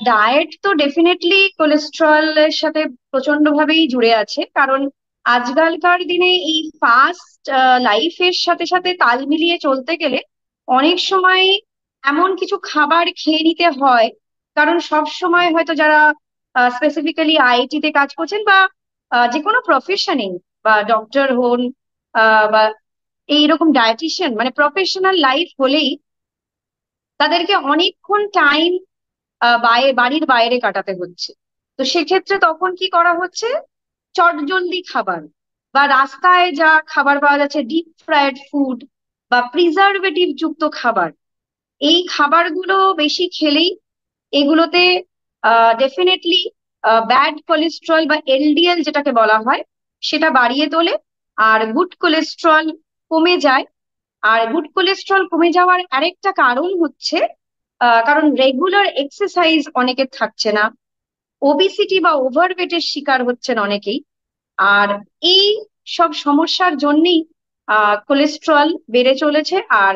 Diet তো definitely কোলেস্টেরলের সাথে প্রচন্ড ভাবেই জুড়ে আছে, কারণ আজকালকার দিনে এই ফাস্ট লাইফের সাথে সাথে তাল মিলিয়ে চলতে গেলে অনেক সময় এমন কিছু খাবার খেয়ে নিতে হয়। কারণ সব সময় হয়তো যারা স্পেসিফিক্যালি আইআইটি তে কাজ করছেন বা যে কোনো প্রফেশনে, বা ডক্টর হন, বা এইরকম ডায়েটিশিয়ান, মানে প্রফেশনাল লাইফ হলেই তাদেরকে অনেকক্ষণ টাইম বাড়ির বাইরে কাটাতে হচ্ছে। তো সেক্ষেত্রে তখন কি করা হচ্ছে, চটজলদি খাবার বা রাস্তায় যা খাবার পাওয়া যাচ্ছে, ডিপ ফ্রাইড ফুড বা প্রিজারভেটিভ যুক্ত খাবার, এই খাবারগুলো বেশি খেলেই এগুলোতে ডেফিনেটলি ব্যাড কোলেস্ট্রল বা এলডিএল যেটাকে বলা হয় সেটা বাড়িয়ে তোলে, আর গুড কোলেস্ট্রল কমে যায়। আর গুড কোলেস্ট্রল কমে যাওয়ার আরেকটা কারণ হচ্ছে কারণ রেগুলার এক্সারসাইজ অনেকের থাকছে না, ওবিসিটি বা ওভারওয়েটের শিকার হচ্ছেন অনেকেই। আর এই সব সমস্যার জন্যই কোলেস্ট্রল বেড়ে চলেছে, আর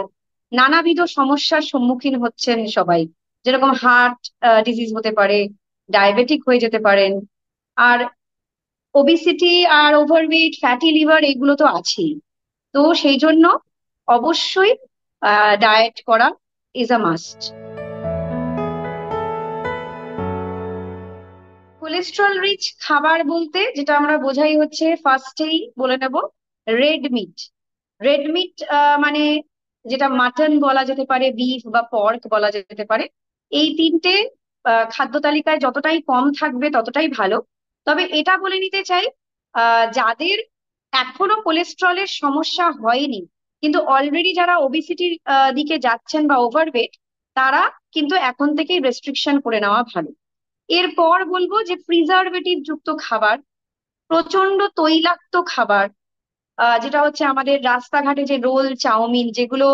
নানাবিধ সমস্যার সম্মুখীন হচ্ছেন সবাই। যেরকম হার্ট ডিজিজ হতে পারে, ডায়াবেটিক হয়ে যেতে পারেন, আর ওবিসিটি আর ওভারওয়েট, ফ্যাটি লিভার, এগুলো তো আছেই। তো সেই জন্য অবশ্যই ডায়েট করা is a must. Cholesterol rich খাবার বলতে যেটা আমরা বোঝাই হচ্ছে, ফার্স্টেই বলে নেব রেড মিট। রেড মিট মানে যেটা মাটন বলা যেতে পারে, বিফ বা পর্ক বলা যেতে পারে, এই তিনটে খাদ্য তালিকায় যতটাই কম থাকবে ততটাই ভালো। তবে এটা বলে নিতে চাই, যাদের এখনো কোলেস্ট্রলের সমস্যা হয়নি কিন্তু অলরেডি যারা ওবিসিটির দিকে যাচ্ছেন বা ওভারওয়েট, তারা কিন্তু এখন থেকেই রেস্ট্রিকশন করে নেওয়া ভালো। এরপর বলবো যে প্রিজারভেটিভ যুক্ত খাবার, প্রচন্ড তৈলাক্ত খাবার, যেটা হচ্ছে আমাদের রাস্তাঘাটে যে রোল, চাউমিন, যেগুলো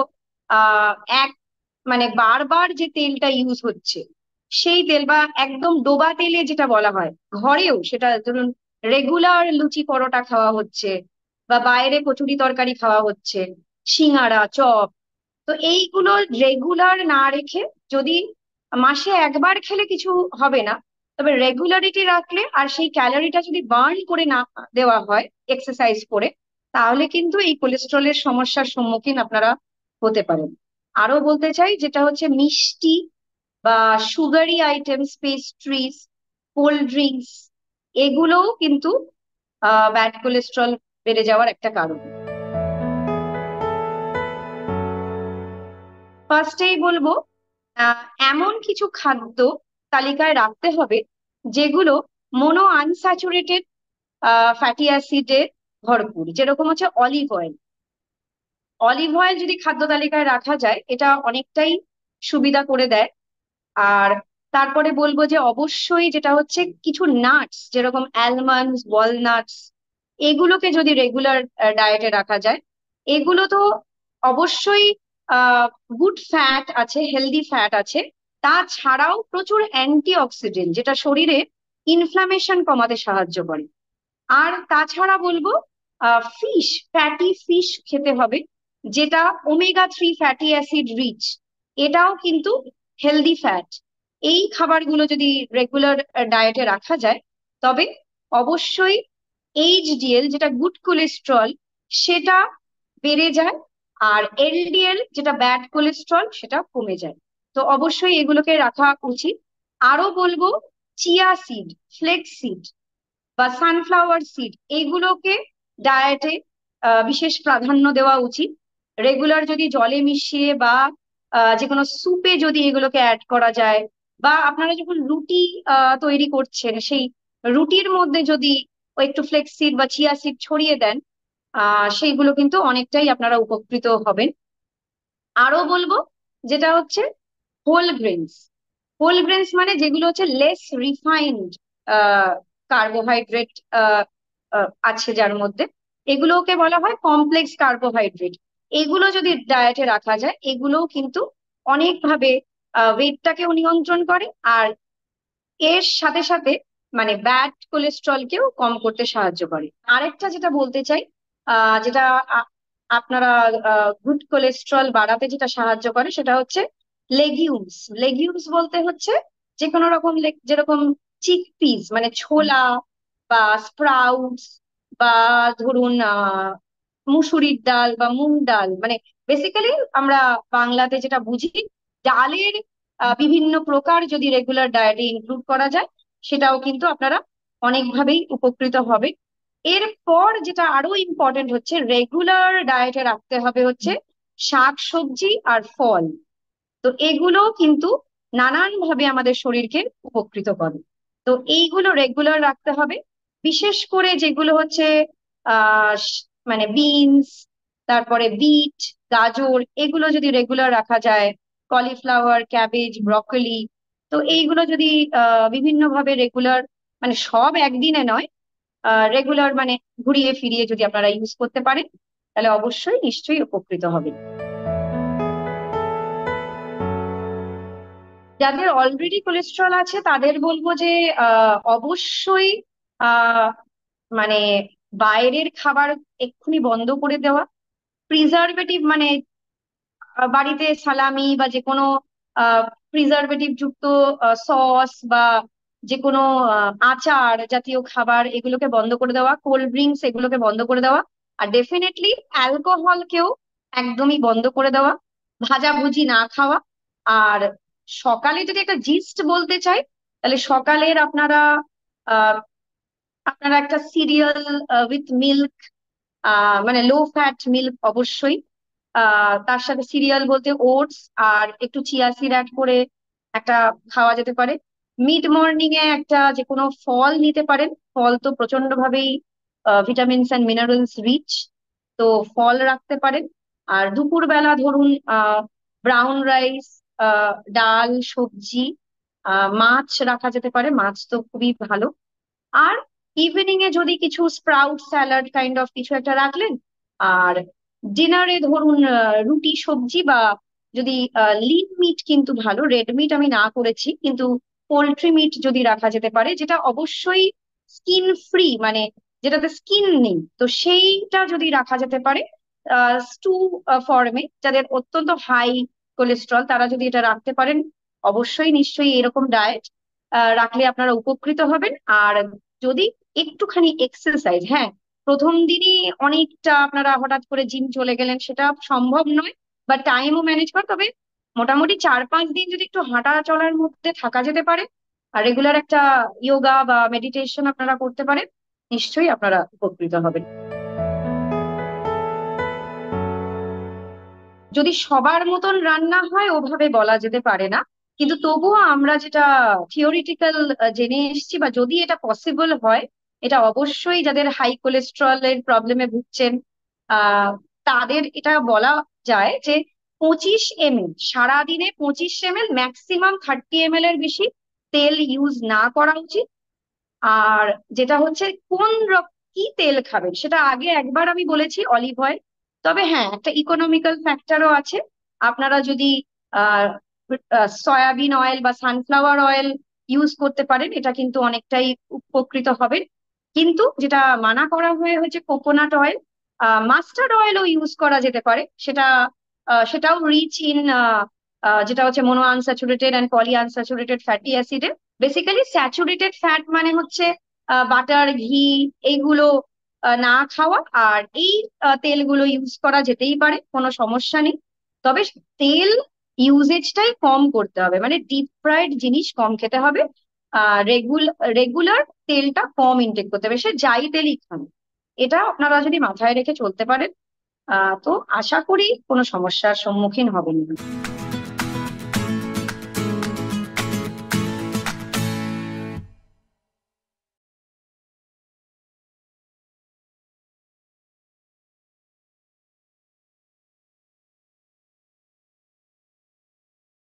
আহ এক মানে বারবার যে তেলটা ইউজ হচ্ছে সেই তেল, বা একদম ডোবা তেলে যেটা বলা হয়, ঘরেও সেটা ধরুন রেগুলার লুচি পরোটা খাওয়া হচ্ছে, বা বাইরে কচুরি তরকারি খাওয়া হচ্ছে, সিঙ্গারা, চপ। তো এইগুলো রেগুলার না রেখে, যদি মাসে একবার খেলে কিছু হবে না, তবে রেগুলারিটি রাখলে আর সেই ক্যালোরিটা যদি বার্ন করে না দেওয়া হয় এক্সারসাইজ করে, তাহলে কিন্তু এই কোলেস্ট্রলের সমস্যার সম্মুখীন আপনারা হতে পারেন। আরো বলতে চাই যেটা হচ্ছে মিষ্টি বা sugary items, pastries, cold drinks, এগুলোও কিন্তু ব্যাড কোলেস্ট্রল বেড়ে যাওয়ার একটা কারণ। ফার্স্টেই বলবো আহ, এমন কিছু খাদ্য তালিকায় রাখতে হবে যেগুলো মোনো আনস্যাচুরেটেড ফ্যাটি অ্যাসিডে ভরপুর, যেরকম হচ্ছে অলিভ অয়েল। অলিভ অয়েল যদি খাদ্য তালিকায় রাখা যায়, এটা অনেকটাই সুবিধা করে দেয়। আর তারপরে বলবো যে অবশ্যই যেটা হচ্ছে কিছু নাটস, যেরকম অ্যালমন্ডস, ওয়ালনাটস, এগুলোকে যদি রেগুলার ডায়েটে রাখা যায়, এগুলো তো অবশ্যই গুড ফ্যাট আছে, হেলদি ফ্যাট আছে। তাছাড়াও প্রচুর অ্যান্টি অক্সিডেন্ট, যেটা শরীরে ইনফ্লামেশন কমাতে সাহায্য করে। আর তাছাড়া বলবো ফিশ, ফ্যাটি ফিশ খেতে হবে, যেটা ওমেগা 3 ফ্যাটি অ্যাসিড রিচ, এটাও কিন্তু হেলদি ফ্যাট। এই খাবারগুলো যদি রেগুলার ডায়েটে রাখা যায়, তবে অবশ্যই এইচডিএল যেটা গুড কোলেস্ট্রল সেটা বেড়ে যায়, আর এলডিএল যেটা ব্যাড কোলেস্ট্রল সেটা কমে যায়। তো অবশ্যই এগুলোকে রাখা উচিত। আরো বলবো চিয়া সিড, ফ্লেক্স সিড বা সানফ্লাওয়ার সিড, এইগুলোকে ডায়েটে বিশেষ প্রাধান্য দেওয়া উচিত। রেগুলার যদি জলে মিশিয়ে বা যে কোনো স্যুপে যদি এগুলোকে অ্যাড করা যায়, বা আপনারা যখন রুটি তৈরি করছেন সেই রুটির মধ্যে যদি ও একটু ফ্লেক্স সিড বা চিয়া সিড ছড়িয়ে দেন, সেইগুলো কিন্তু অনেকটাই আপনারা উপকৃত হবেন। আরো বলবো যেটা হচ্ছে হোল গ্রেনস। হোল গ্রেনস মানে যেগুলো হচ্ছে লেস রিফাইন্ড কার্বোহাইড্রেট আছে যার মধ্যে, এগুলোকে বলা হয় কমপ্লেক্স কার্বোহাইড্রেট। এগুলো যদি ডায়েটে রাখা যায়, এগুলোও কিন্তু অনেকভাবে ওয়েটটাকেও নিয়ন্ত্রণ করে, আর এর সাথে সাথে মানে ব্যাড কোলেস্ট্রলকেও কম করতে সাহায্য করে। আরেকটা যেটা বলতে চাই, যেটা আ- আপনারা গুড কোলেস্ট্রল বাড়াতে যেটা সাহায্য করে, সেটা হচ্ছে লেগিউমস। লেগিউমস বলতে হচ্ছে যে কোনো রকম যেরকম চিকপিস মানে ছোলা বা স্প্রাউটস বা ধরুন মুসুরির ডাল বা মুগ ডাল, মানে বেসিক্যালি আমরা বাংলাতে যেটা বুঝি, ডালের বিভিন্ন প্রকার যদি রেগুলার ডায়েটে ইনক্লুড করা যায়, সেটাও কিন্তু আপনারা অনেকভাবেই উপকৃত হবে। এরপর যেটা আরো ইম্পর্টেন্ট হচ্ছে, রেগুলার ডায়েটে রাখতে হবে হচ্ছে শাক সবজি আর ফল। তো এগুলো কিন্তু নানান ভাবে আমাদের শরীরকে উপকৃত করে। তো এইগুলো রেগুলার রাখতে হবে। বিশেষ করে যেগুলো হচ্ছে মানে বিনস, তারপরে বিট, গাজর, এগুলো যদি রেগুলার রাখা যায়, কলিফ্লাওয়ার, ক্যাবেজ, ব্রকলি, তো এইগুলো যদি বিভিন্ন ভাবে রেগুলার, মানে সব একদিনে নয়, রেগুলার মানে ঘুরিয়ে ফিরিয়ে যদি আপনারা ইউজ করতে পারেন, তাহলে অবশ্যই নিশ্চয়ই উপকৃত হবেন। যাদের অলরেডি কোলেস্ট্রল আছে তাদের বলবো যে অবশ্যই আহ মানে বাইরের খাবার এক্ষুনি বন্ধ করে দেওয়া। প্রিজারভেটিভ মানে বাড়িতে সালামি বা যে কোনো প্রিজারভেটিভ যুক্ত সস বা যে কোনো আচার জাতীয় খাবার, এগুলোকে বন্ধ করে দেওয়া। কোল্ড ড্রিঙ্কস এগুলোকে বন্ধ করে দেওয়া। আর ডেফিনেটলি অ্যালকোহলকেও একদমই বন্ধ করে দেওয়া। ভাজাভুজি না খাওয়া। আর সকালে যদি একটা জিস্ট বলতে চাই, তাহলে সকালের আপনারা আহ আপনারা একটা সিরিয়াল উইথ মিল্ক, মানে লো ফ্যাট মিল্ক অবশ্যই, তার সাথে সিরিয়াল বলতে ওটস আর একটু চিয়া সিড অ্যাড করে একটা খাওয়া যেতে পারে। মিড মর্নিং এ একটা যে কোনো ফল নিতে পারেন। ফল তো প্রচন্ড ভাবেই ভিটামিনস অ্যান্ড মিনারেলস রিচ, তো ফল রাখতে পারেন। আর দুপুর বেলা ধরুন ব্রাউন রাইস, ডাল, সবজি, মাছ রাখা যেতে পারে, মাছ তো খুবই ভালো। আর ইভিনিং এ যদি কিছু স্প্রাউট স্যালাড কাইন্ড অফ কিছু একটা রাখলেন। আর ডিনারে ধরুন রুটি সবজি, বা যদি লিন মিট কিন্তু ভালো, রেড মিট আমি না করেছি, কিন্তু পোল্ট্রি মিট যদি রাখা যেতে পারে, যেটা অবশ্যই স্কিন ফ্রি, মানে যেটাতে স্কিন নেই, তো সেইটা যদি রাখা যেতে পারে স্টু ফর্মে, যাদের অত্যন্ত হাই কোলেস্ট্রল তারা যদি এটা রাখতে পারেন, অবশ্যই নিশ্চয়ই এরকম ডায়েট রাখলে আপনারা উপকৃত হবেন। আর যদি একটুখানি এক্সারসাইজ, হ্যাঁ, প্রথম দিনই অনেকটা আপনারা হঠাৎ করে জিম চলে গেলেন সেটা সম্ভব নয়, বা টাইমও ম্যানেজ কর, তবে মোটামুটি 4-5 দিন যদি একটু হাঁটা চলার মধ্যে থাকা যেতে পারে, আর রেগুলার একটা যোগা বা মেডিটেশন আপনারা করতে পারেন, নিশ্চয়ই আপনারা উপকৃত হবেন। যদি সবার মতন রান্না হয় ওভাবে বলা যেতে পারে না, কিন্তু তবুও আমরা যেটা থিওরিটিক্যাল জেনে এসেছি, বা যদি এটা পসিবল হয়, এটা অবশ্যই যাদের হাই কোলেস্ট্রলের প্রবলেমে ভুগছেন তাদের এটা বলা যায় যে 25 ml, সারাদিনে 25 ml, ম্যাক্সিমাম 30 ml এর বেশি তেল ইউজ না করা উচিত। আর যেটা হচ্ছে কি তেল খাবেন সেটা আগে একবার আমি বলেছি, অলিভ অয়েল। তবে হ্যাঁ, একটা ইকোনমিক্যাল ফ্যাক্টরও আছে। আপনারা যদি আহ সয়াবিন অয়েল বা সানফ্লাওয়ার অয়েল ইউজ করতে পারেন, এটা কিন্তু অনেকটাই উপকৃত হবেন। কিন্তু যেটা মানা করা হয়েছে কোকোনাট অয়েল, মাস্টার্ড অয়েলও ইউজ করা যেতে পারে, সেটাও রিচ ইন যেটা হচ্ছে mono unsaturated and poly unsaturated fatty অ্যাসিডে। বেসিক্যালি স্যাচুরেটেড ফ্যাট মানে হচ্ছে বাটার, ঘি, এইগুলো না খাওয়া। আর এই তেলগুলো ইউজ করা যেতেই পারে, কোনো সমস্যা নেই। তবে তেল ইউজেজটাই কম করতে হবে, মানে ডিপ ফ্রাইড জিনিস কম খেতে হবে। রেগুলার তেলটা কম ইনটেক করতে হবে, সে যাই তেলই খান। এটা আপনারা যদি মাথায় রেখে চলতে পারেন, তো আশা করি কোনো সমস্যার সম্মুখীন হবেন না।